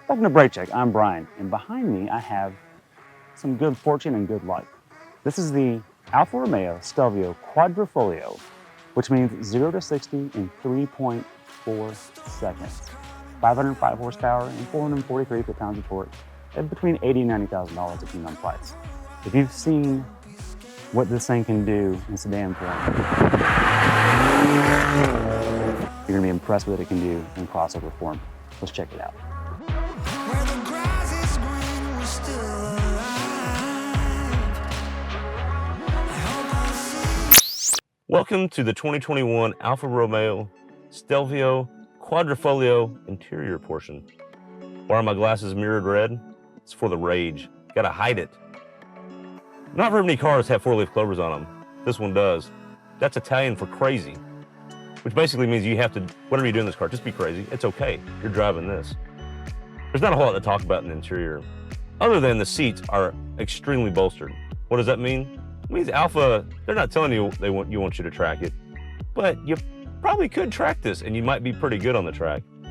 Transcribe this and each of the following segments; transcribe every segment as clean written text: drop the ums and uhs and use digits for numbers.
Welcome to Brake Check. I'm Brian, and behind me I have some good fortune and good luck. This is the Alfa Romeo Stelvio Quadrifoglio, which means 0 to 60 in 3.4 seconds. 505 horsepower and 443 foot-pounds of torque at between $80,000 and $90,000 depending on price. If you've seen what this thing can do in sedan form, you're going to be impressed with what it can do in crossover form. Let's check it out. Welcome to the 2021 Alfa Romeo Stelvio Quadrifoglio interior portion. Why are my glasses mirrored red? It's for the rage. Gotta hide it. Not very many cars have four-leaf clovers on them. This one does. That's Italian for crazy, which basically means you have to, whatever you do in this car, just be crazy. It's okay. You're driving this. There's not a whole lot to talk about in the interior, other than the seats are extremely bolstered. What does that mean? It means Alfa, they're not telling you they want you to track it, but you probably could track this and you might be pretty good on the track. The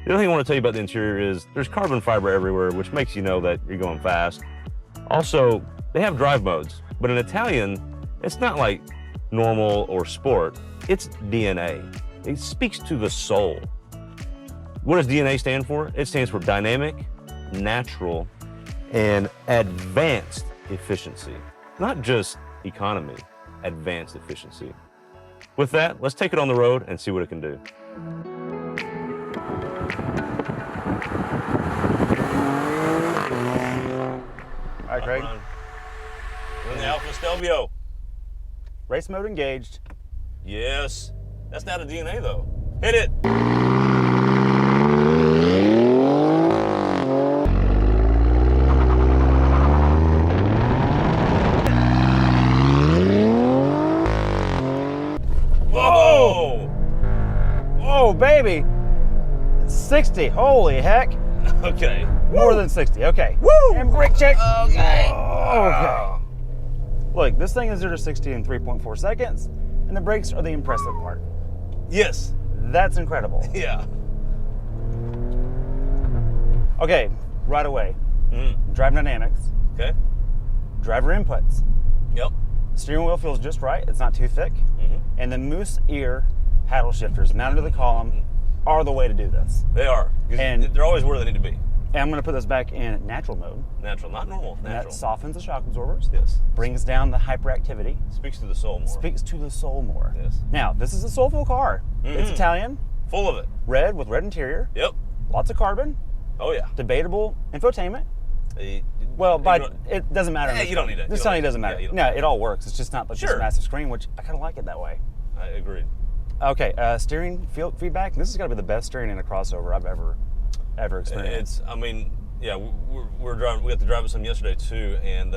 other thing I want to tell you about the interior is there's carbon fiber everywhere, which makes you know that you're going fast. Also, they have drive modes, but in Italian, it's not like normal or sport, it's DNA. It speaks to the soul. What does DNA stand for? It stands for dynamic, natural, and advanced efficiency. Not just economy, advanced efficiency. With that, let's take it on the road and see what it can do. All right, Craig. We're in the Alfa Stelvio. Race mode engaged. Yes. That's not a DNA though. Hit it. Oh, baby. 60. Holy heck. Okay. More Woo. than 60. Okay. Woo. And brake check. Okay. Okay. Look, this thing is 0 to 60 in 3.4 seconds, and the brakes are the impressive part. Yes. That's incredible. Yeah. Okay, right away. Drive dynamics. Okay. Driver inputs. Yep. Steering wheel feels just right. It's not too thick. And the moose ear paddle shifters mounted to the column are the way to do this. They are. And they're always where they need to be. And I'm going to put this back in natural mode. Natural, not normal. And Natural. that softens the shock absorbers. Yes. Brings down the hyperactivity. Speaks to the soul more. Speaks to the soul more. Yes. Now, this is a soulful car. It's Italian. Full of it. Red with red interior. Yep. Lots of carbon. Oh yeah. Debatable infotainment. Well, it doesn't matter. Yeah, you don't need it. This telling you doesn't matter. Yeah, no, it all works. It's just not like this massive screen, which I kind of like it that way. I agreed. Okay, steering feedback. This has got to be the best steering in a crossover I've ever experienced. I mean, yeah, we're driving. We got to drive it some yesterday too, and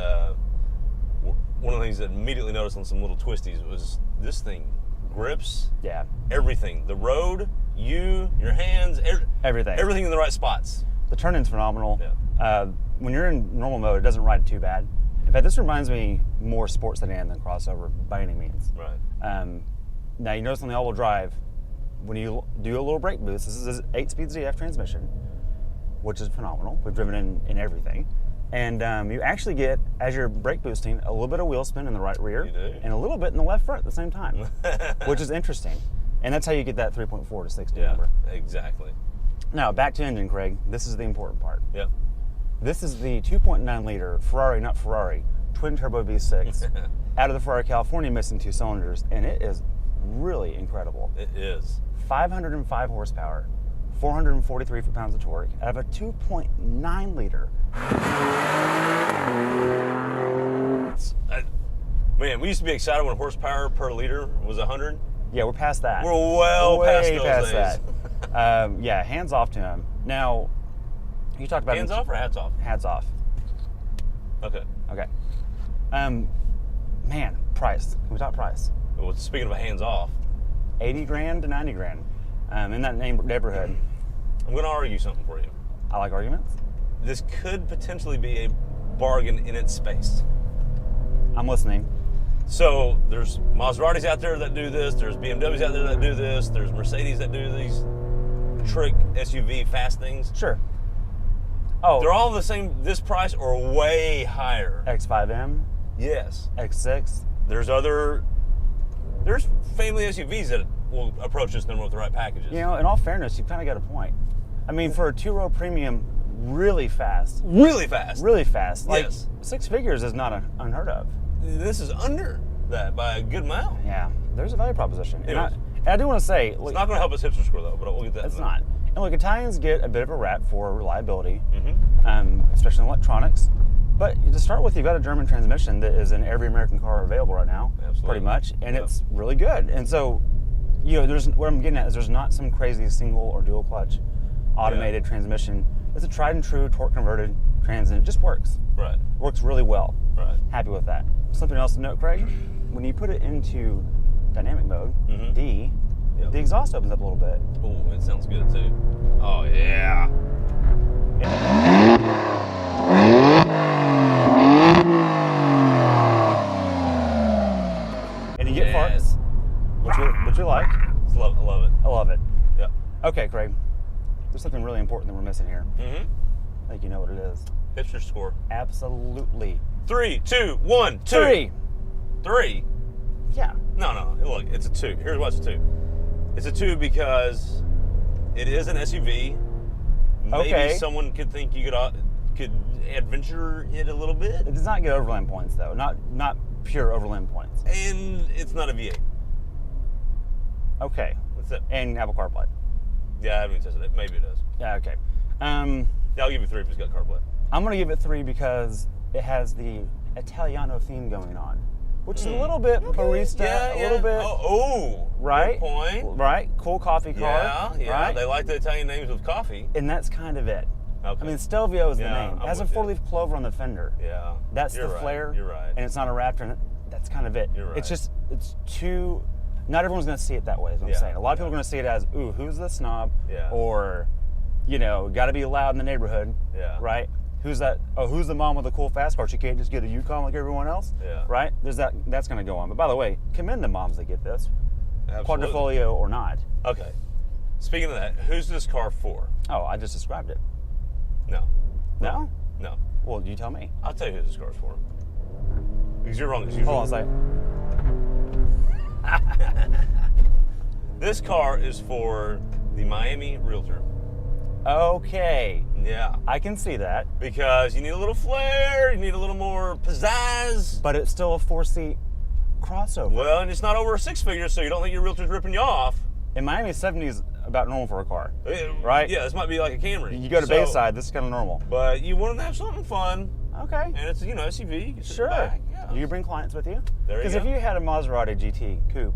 one of the things that immediately noticed on some little twisties was this thing grips. Yeah. Everything. The road, your hands, everything. Everything in the right spots. The turn-in's phenomenal. Yeah. When you're in normal mode, it doesn't ride too bad. In fact, this reminds me more sports sedan than crossover by any means. Right. Now, you notice on the all-wheel drive, when you do a little brake boost, this is an 8-speed ZF transmission, which is phenomenal. We've driven in everything. And you actually get, as you're brake boosting, a little bit of wheel spin in the right rear and a little bit in the left front at the same time, which is interesting. And that's how you get that 3.4 to 60 number. Exactly. Now, back to engine, Craig. This is the important part. Yep. This is the 2.9 liter Ferrari, not Ferrari, twin turbo V6 out of the Ferrari California, missing 2 cylinders, and it is really incredible. It is. 505 horsepower, 443 foot-pounds of torque out of a 2.9 liter. Man, we used to be excited when horsepower per liter was 100. Yeah, we're past that. We're well past those days. That. Yeah, hands off to him. Now, you talked about hands off or hats off? Hats off. Okay. Okay. Man, price. Can we talk price? Well, speaking of hands off, 80 grand to 90 grand in that neighborhood. I'm going to argue something for you. I like arguments. This could potentially be a bargain in its space. I'm listening. So there's Maseratis out there that do this. There's BMWs out there that do this. There's Mercedes that do these trick SUV fast things. Sure. Oh. They're all the same, this price or way higher. X5M, Yes. X6. There's family SUVs that will approach this number with the right packages. You know, in all fairness, you've kind of got a point. I mean, for a two-row premium, really fast. Really fast. Really fast. Like, Yes. 6 figures is not unheard of. This is under that by a good amount. Yeah, there's a value proposition. And Anyways. I do want to say, look, It's not going to help us hipster score though, but we'll get that. it's not. And look, Italians get a bit of a rap for reliability, Mm-hmm. Especially in electronics. But to start with, you've got a German transmission that is in every American car available right now, Absolutely. pretty much, and Yep. it's really good. And so, you know, what I'm getting at is there's not some crazy single or dual clutch automated transmission. It's a tried and true torque converted trans, and it just works. Right. Works really well. Right. Happy with that. Something else to note, Craig, when you put it into dynamic mode, Mhm. D, Yep. the exhaust opens up a little bit. Oh, it sounds good too. Oh yeah. And you get Yes. farts, which we like. I love it. I love it. Yeah. Okay, Craig. There's something really important that we're missing here. Mm-hmm. I think you know what it is. Hipster score. Absolutely. 3, 2, 1, 2. 3. 3. Yeah. No. Look, it's a 2. Here's why it's a 2. It's a 2 because it is an SUV. Maybe Okay. someone could think you could adventure it a little bit. It does not get overland points though. Not pure overland points. And it's not a V8. Okay. That's it. And Apple CarPlay. Yeah, I haven't even tested it. Maybe it does. Yeah. Okay. Yeah, I'll give you 3 if it's got CarPlay. I'm gonna give it 3 because it has the Italiano theme going on, which is a little bit barista, a little bit Good right. point. Right. Cool coffee car. Yeah. Right. They like the Italian names with coffee. And that's kind of it. Okay. I mean, Stelvio is the Yeah, name. It I'm has a with you. 4-leaf clover on the fender. Yeah. That's You're the right. flair. You're right. And it's not a Raptor. And that's kind of it. You're right. It's just, it's too, not everyone's going to see it that way, is what I'm Yeah, saying. A lot of people yeah. are going to see it as, ooh, who's the snob? Yeah. Or, you know, got to be loud in the neighborhood. Yeah. Right? Who's that? Oh, who's the mom with the cool fast car? She can't just get a Yukon like everyone else? Yeah. Right? There's that, that's going to go on. But by the way, commend the moms that get this. Absolutely. Quadrifoglio or not. Okay. Speaking of that, who's this car for? Oh, I just described it. No. No? No. Well, you tell me. I'll tell you who this car's for. Because you're wrong. Because Hold on a second. This car is for the Miami Realtor. Okay. Yeah. I can see that. Because you need a little flair, you need a little more pizzazz. But it's still a 4-seat crossover. Well, and it's not over a 6 figure, so you don't think your Realtor's ripping you off. In Miami, 70 is about normal for a car. Right? Yeah, this might be like a Camry. You go to So- Bayside, this is kind of normal. But you want to have something fun, Okay. and it's, you know, SUV. You can sit Sure. back. Yeah. You bring clients with you. There you Because go. if you had a Maserati GT Coupe,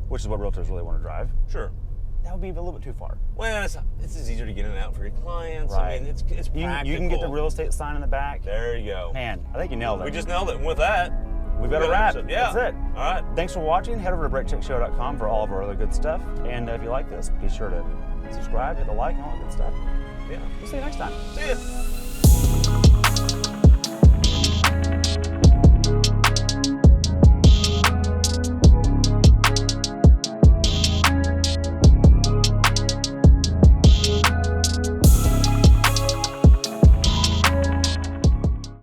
which is what realtors really want to drive, Sure. that would be a little bit too far. Well, it's just easier to get in and out for your clients. Right. I mean, it's practical. You can get the real estate sign in the back. There you go. Man, I think you nailed it. We just nailed it. And with that, We've got a good wrap. episode. Yeah. That's it. All right. Thanks for watching. Head over to BrakeCheckShow.com for all of our other good stuff. And if you like this, be sure to subscribe, hit the like, and all that good stuff. Yeah. We'll see you next time. See ya.